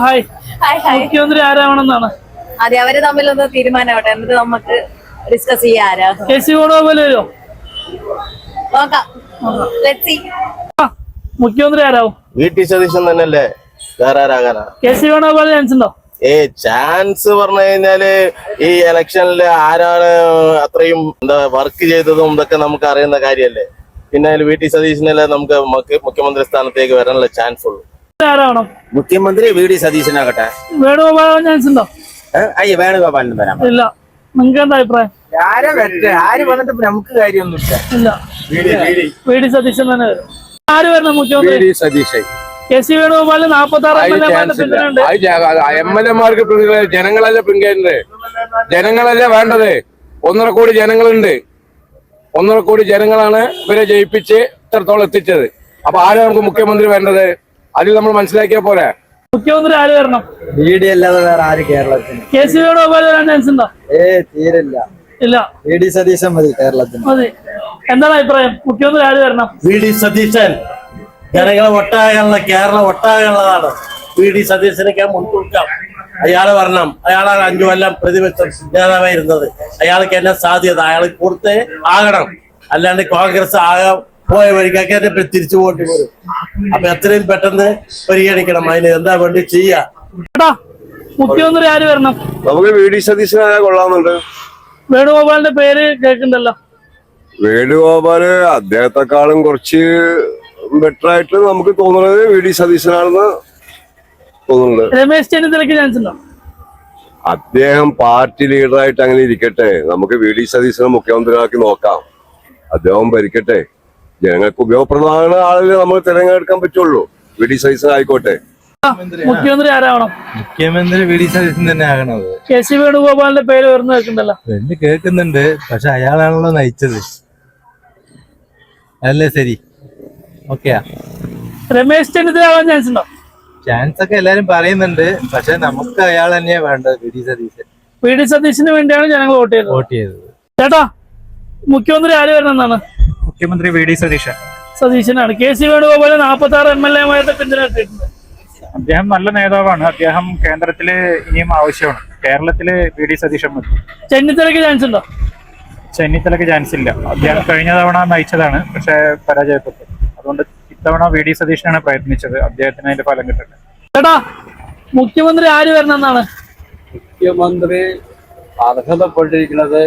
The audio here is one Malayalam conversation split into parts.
ഹായ്. മുഖ്യമന്ത്രി ആരാവണമെന്നാണ്? അതെ, അവര് തമ്മിലൊന്ന് തീരുമാനമാവട്ടെ, എന്നിട്ട് നമുക്ക് ഡിസ്കസ് ചെയ്യാം. ആരാ KC വേണുഗോപാൽ വരുമോ? നോക്കാം. മുഖ്യമന്ത്രി ആരാവും? VT സതീശൻ തന്നെയല്ലേ, വേറെ ആരാകാനാ? KC വേണുഗോപാൽ ചാൻസ് ഉണ്ടോ? ചാൻസ് പറഞ്ഞു കഴിഞ്ഞാല് ഈ ഇലക്ഷനില് ആരാണ് അത്രയും വർക്ക് ചെയ്തതും ഇതൊക്കെ നമുക്ക് അറിയുന്ന കാര്യല്ലേ. പിന്നെ VT സതീശനല്ലേ നമുക്ക് മുഖ്യമന്ത്രി സ്ഥാനത്തേക്ക് വരാനുള്ള ചാൻസ് ഉള്ളൂ. ആരാവണം? മുഖ്യമന്ത്രി VD സതീശനാകട്ടെ. വേണുഗോപാൽ ചാൻസ് ഉണ്ടോ? വേണുഗോപാലിന് വരാം. ഇല്ല. നിങ്ങൾക്ക് എന്താ അഭിപ്രായം? ആര് വന്നിട്ട് നമുക്ക് കാര്യമൊന്നുമില്ല. ഇല്ല, VD സതീശൻ തന്നെ വരും. ആര് വരണം മുഖ്യമന്ത്രി? സതീശൻ. KC വേണുഗോപാൽ 46 MLA-മാർക്ക് ജനങ്ങളല്ലേ പിന്തുണേണ്ടത്? ജനങ്ങളല്ലേ വേണ്ടത്? 1.5 കോടി ജനങ്ങളുണ്ട്. 1.5 കോടി ജനങ്ങളാണ് ഇവരെ ജയിപ്പിച്ച് ഇത്രത്തോളം എത്തിച്ചത്. അപ്പൊ ആരാ നമുക്ക് മുഖ്യമന്ത്രി വേണ്ടത്? അതിൽ നമ്മൾ മനസ്സിലാക്കിയാ പോരാ. മുഖ്യമന്ത്രി ആര് വരണം? VD അല്ലാതെ വേറെ ആര് കേരളത്തിന്? KC വേണുഗോപാൽ വരാൻ ചാൻസ് ഉണ്ടോ? തീരില്ല. ഇല്ല, VD സതീശൻ മതി കേരളത്തിന്. മതി. എന്താണ് അഭിപ്രായം? മുഖ്യമന്ത്രി ആര് വരണം? VD സതീശൻ ജനങ്ങളെ ഒട്ടാകെയുള്ള കേരളം ഒട്ടാകെയുള്ളതാണ്. VD സതീശനൊക്കെ മുൻതൂക്കം. അയാളെ വരണം. അയാളാണ് 5 കൊല്ലം പ്രതിപക്ഷ നേതാവായിരുന്നത്. അയാൾക്ക് എന്നെ സാധ്യത, അയാൾ കൊടുത്ത് ആകണം. അല്ലാണ്ട് കോൺഗ്രസ് ആകാൻ പോയ വഴിക്കൊക്കെ തിരിച്ചു പോയിട്ട് വരും. അപ്പൊ എത്രയും പെട്ടെന്ന് പരിഗണിക്കണം. അതിന് എന്താ വേണ്ടി ചെയ്യാ? മുഖ്യമന്ത്രി ആര് വരണം? നമുക്ക് VD സതീശനായ കൊള്ളാമെന്നുണ്ട്. വേണുഗോപാലിന്റെ പേര് കേൾക്കുന്നുണ്ടല്ലോ. വേണുഗോപാല് അദ്ദേഹത്തെക്കാളും കുറച്ച് ബെറ്റർ ആയിട്ട് നമുക്ക് തോന്നുന്നത് VD സതീശനാണെന്ന് തോന്നുന്നുണ്ട്. രമേശ് ചെന്നിത്തലയ്ക്ക് ചാൻസ് ഉണ്ടോ? അദ്ദേഹം പാർട്ടി ലീഡറായിട്ട് അങ്ങനെ ഇരിക്കട്ടെ. നമുക്ക് VD സതീശനെ മുഖ്യമന്ത്രിയാക്കി നോക്കാം. അദ്ദേഹം ഭരിക്കട്ടെ. ജനങ്ങൾക്ക് ഉപയോഗപ്രദമായ ആളിനെ നമ്മൾ തിരഞ്ഞെടുക്കാൻ പറ്റുള്ളൂ. VD സതീശൻ ആയിക്കോട്ടെ. മുഖ്യമന്ത്രി ആരാവണം? മുഖ്യമന്ത്രി VD സതീശൻ തന്നെ ആകണത്. KC വേണുഗോപാലിന്റെ പേര് ഉയർന്നു കേൾക്കുന്നുണ്ടല്ലോ. കേൾക്കുന്നുണ്ട്, പക്ഷെ അയാളാണല്ലോ നയിച്ചത്. അല്ലേ ശരി? ഓക്കെയാ. രമേശ് ചെന്നിത്തല ആവാൻ ചാൻസ് ഉണ്ടോ? ചാൻസ് ഒക്കെ എല്ലാരും പറയുന്നുണ്ട്, പക്ഷെ നമുക്ക് അയാൾ തന്നെയാ വേണ്ടത്. VD സതീശൻ. VD സതീശന് വേണ്ടിയാണ് ജനങ്ങൾ വോട്ട് ചെയ്തത്. ചേട്ടാ, മുഖ്യമന്ത്രി ആര് വരണം എന്നാണ്? മുഖ്യമന്ത്രി VD സതീശൻ. സതീശനാണ്. KC വേണുഗോപാൽ 46 MLA-മാരുടെ പിന്തുണ കിട്ടിയിട്ടുണ്ട്. അദ്ദേഹം നല്ല നേതാവാണ്. അദ്ദേഹം കേന്ദ്രത്തില് ഇനിയും ആവശ്യമാണ്. കേരളത്തില് VD സതീശൻ മതി. ചെന്നിത്തലയ്ക്ക് ചാൻസ് ഉണ്ടോ? ചെന്നിത്തലയ്ക്ക് ചാൻസ് ഇല്ല. അദ്ദേഹം കഴിഞ്ഞ തവണ നയിച്ചതാണ്, പക്ഷെ പരാജയപ്പെട്ടു. അതുകൊണ്ട് ഇത്തവണ VD സതീശനാണ് പ്രയത്നിച്ചത്. അദ്ദേഹത്തിന് അതിന്റെ ഫലം കിട്ടട്ടെ. ചേട്ടാ, മുഖ്യമന്ത്രി ആര് വരണം എന്നാണ്? മുഖ്യമന്ത്രി അർഹതപ്പെട്ടിരിക്കുന്നത്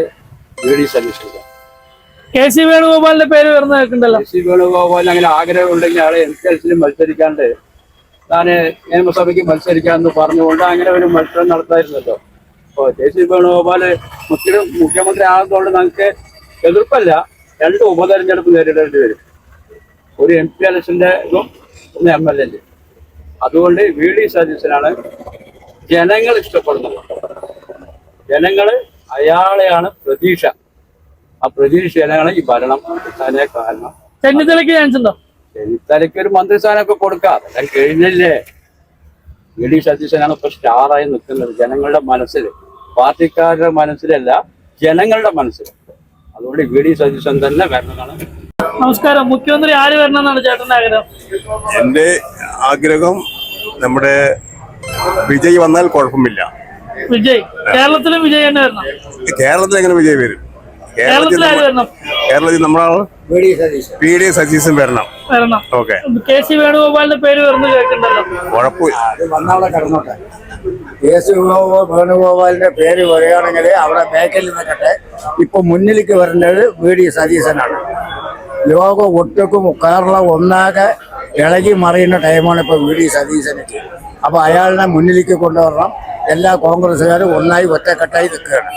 VD സതീശൻ. KC വേണുഗോപാലിന്റെ പേര് ഉയർന്നു കേൾക്കുന്നുണ്ടല്ലോ. KC വേണുഗോപാലിന് അങ്ങനെ ആഗ്രഹം ഉണ്ടെങ്കിൽ ആളെ MCLസിൽ മത്സരിക്കാണ്ട് താന് നിയമസഭയ്ക്ക് മത്സരിക്കാമെന്ന് പറഞ്ഞുകൊണ്ട് അങ്ങനെ ഒരു മത്സരം നടത്തായിരുന്നല്ലോ. അപ്പോൾ KC വേണുഗോപാല് മുഖ്യമന്ത്രി ആകുന്നതുകൊണ്ട് നമുക്ക് എതിർപ്പല്ല. 2 ഉപതെരഞ്ഞെടുപ്പ് നേരിടേണ്ടി വരും. ഒരു MP ഇലക്ഷന്റെ ഇതും ഒന്ന് MLA. അതുകൊണ്ട് VD സതീശനാണ് ജനങ്ങൾ ഇഷ്ടപ്പെടുന്നത്. ജനങ്ങൾ അയാളെയാണ് പ്രതീക്ഷ. ആ പ്രതീക്ഷയിലാണ് ഈ ഭരണം കിട്ടാനേ കാരണം. ചെന്നിത്തലയ്ക്ക് ചാൻസ് ഉണ്ടോ? ചെന്നിത്തലയ്ക്ക് ഒരു മന്ത്രിസ്ഥാനമൊക്കെ കൊടുക്കാം. അതെല്ലാം കഴിഞ്ഞില്ലേ. VD സതീശനാണ് ഇപ്പൊ സ്റ്റാറായി നിൽക്കുന്നത് ജനങ്ങളുടെ മനസ്സിൽ. പാർട്ടിക്കാരുടെ മനസ്സിലല്ല, ജനങ്ങളുടെ മനസ്സിൽ. അതുകൊണ്ട് VD സതീശൻ തന്നെ വരണമെന്നാണ്. നമസ്കാരം. മുഖ്യമന്ത്രി ആര് വരണം എന്നാണ് ചേട്ടന്റെ ആഗ്രഹം? എന്റെ ആഗ്രഹം നമ്മുടെ വിജയ് വന്നാൽ കുഴപ്പമില്ല. വിജയ്. കേരളത്തിലും വിജയ് തന്നെ വരണം. കേരളത്തിൽ എങ്ങനെ വിജയ് വരും? കേരളത്തിൽ ആര് വരണം? കേരളത്തിൽ നമ്മളാണ് VD സതീശൻ വരണം. ഓക്കെ. KC വേണുഗോപാലിന്റെ പേര് ഉയർന്നു കേൾക്കുന്നുണ്ടല്ലോ. കുഴപ്പമില്ല. KC വേണുഗോപാലിന്റെ പേര് പറയുകയാണെങ്കിൽ അവിടെ ബാക്കിൽ നിൽക്കട്ടെ. ഇപ്പൊ മുന്നിലേക്ക് വരേണ്ടത് VD സതീശനാണ്. ലോകം ഒട്ടുക്കും കേരളം ഒന്നാകെ ഇളകി മറിയുന്ന ടൈമാണ് ഇപ്പൊ VD സതീശന്. അപ്പൊ അയാളിനെ മുന്നിലേക്ക് കൊണ്ടുവരണം. എല്ലാ കോൺഗ്രസ്സുകാരും ഒന്നായി ഒറ്റക്കെട്ടായി നിൽക്കുകയാണ്.